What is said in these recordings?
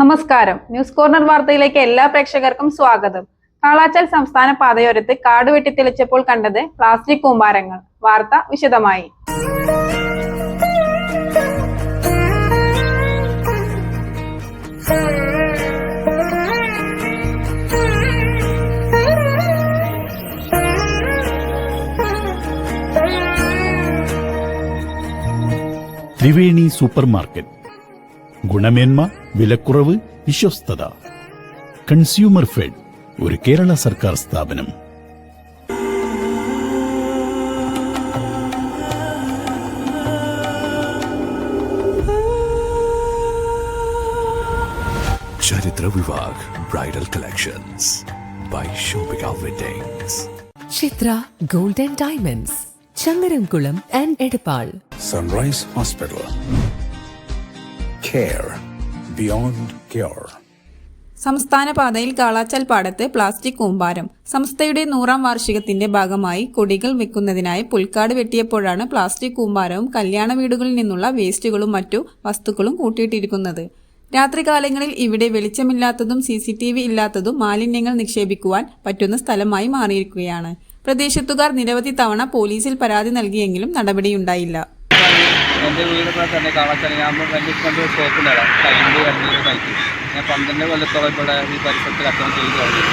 നമസ്കാരം. News corner വാർത്തയിലേക്ക് എല്ലാ പ്രേക്ഷകർക്കും സ്വാഗതം. കാളാച്ചാൽ സംസ്ഥാന പാതയോരത്ത് കാട് വെട്ടിത്തെളിച്ചപ്പോൾ കണ്ടത് പ്ലാസ്റ്റിക് കൂമ്പാരങ്ങൾ. വാർത്ത വിശദമായി. Triveni super market. ഗുണമേന്മ, വിലക്കുറവ്, വിശ്വസ്തത. കൺസ്യൂമർ ഫെഡ്, ഒരു കേരള സർക്കാർ സ്ഥാപനം. Charithra Vivah bridal collections by shopping weddings. Chithra gold and diamonds, Changaramkulam and Edappal. Sunrise hospital, care beyond care. സംസ്ഥാന പാതയിൽ കാളാച്ചാൽ പാടത്ത് പ്ലാസ്റ്റിക് കൂമ്പാരം. സംസ്ഥയുടെ 100ാം വാർഷികത്തിന്റെ ഭാഗമായി കൊടികൾ വെക്കുന്നതിനായി പുൽക്കാട് വെട്ടിയപ്പോഴാണ് പ്ലാസ്റ്റിക് കൂമ്പാരവും കല്യാണ വീടുകളിൽ നിന്നുള്ള വേസ്റ്റുകളും മറ്റു വസ്തുക്കളും കൂട്ടിയിട്ടിരിക്കുന്നത്. രാത്രികാലങ്ങളിൽ ഇവിടെ വെളിച്ചമില്ലാത്തതും CCTV ഇല്ലാത്തതും മാലിന്യങ്ങൾ നിക്ഷേപിക്കുവാൻ പറ്റുന്ന സ്ഥലമായി മാറിയിരിക്കുകയാണ്. പ്രദേശത്തുകാർ നിരവധി തവണ പോലീസിൽ പരാതി നൽകിയെങ്കിലും നടപടിയുണ്ടായില്ല. എൻ്റെ വീടിവിടെ തന്നെ കാളാച്ചാൽ ഞാൻ വലിയ ഷോപ്പിലാണ് കൈൻ്റെ കണ്ണീര് കഴിക്കും. ഞാൻ 12 കൊല്ലത്തോളം ഇവിടെ ഈ പരിസരത്തിൽ അറ്റം ചെയ്ത് കഴിഞ്ഞു.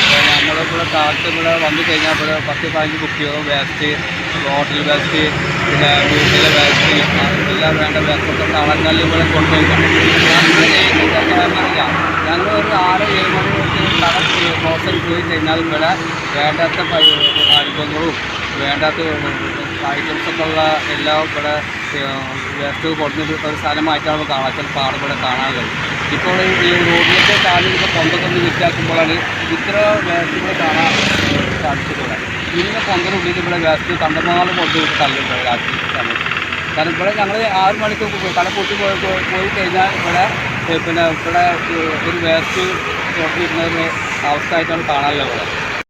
അപ്പോൾ നമ്മളിവിടെ കാലത്ത് ഇവിടെ വന്നു കഴിഞ്ഞാൽ ഇവിടെ 10-15 കുപ്പിയോ വേസ്റ്റ്, ഹോട്ടൽ വേസ്റ്റ്, പിന്നെ വീട്ടിലെ വേസ്റ്റ്, എല്ലാം വേണ്ട വേസ്റ്റൊക്കെ കളങ്ങളിൽ ഇവിടെ കൊണ്ടുപോയിക്കണം. ഞങ്ങൾ ഒരു 6-7 മണി കട ക്ലോസിൽ പോയി കഴിഞ്ഞാൽ ഇവിടെ വേണ്ടാത്ത അനുഭവങ്ങളും വേണ്ടാത്ത ഐറ്റംസൊക്കെ ഉള്ള എല്ലാം ഇവിടെ വേസ്റ്റ് കൊടുക്കുന്ന ഒരു സ്ഥലമായിട്ടാണ് കാളാച്ചാൽ പാടം ഇവിടെ കാണാനുള്ളത്. ഇപ്പോൾ ഈ റോഡിലൊക്കെ കാലിലൊക്കെ പൊന്തൊക്കെ വിറ്റാക്കുമ്പോഴാണ് ഇത്ര വേസ്റ്റ് ഇവിടെ കാണാൻ സാധിച്ചിട്ടുള്ളത്. ഇന്ന് പൊന്തനുള്ളിൽ ഇവിടെ വേസ്റ്റ് കണ്ടമാനം കൊണ്ടുപോയിട്ട് തള്ളുണ്ട് രാത്രി സമയത്ത്. കാരണം ഇവിടെ ഞങ്ങൾ 6 മണിക്ക് കട പൊട്ടി പോയി കഴിഞ്ഞാൽ ഇവിടെ പിന്നെ ഇവിടെ ഒരു വേസ്റ്റ് കൊണ്ടിരുന്ന ഒരു അവസ്ഥ ആയിട്ടാണ് കാണാനുള്ളത്. ഇവിടെ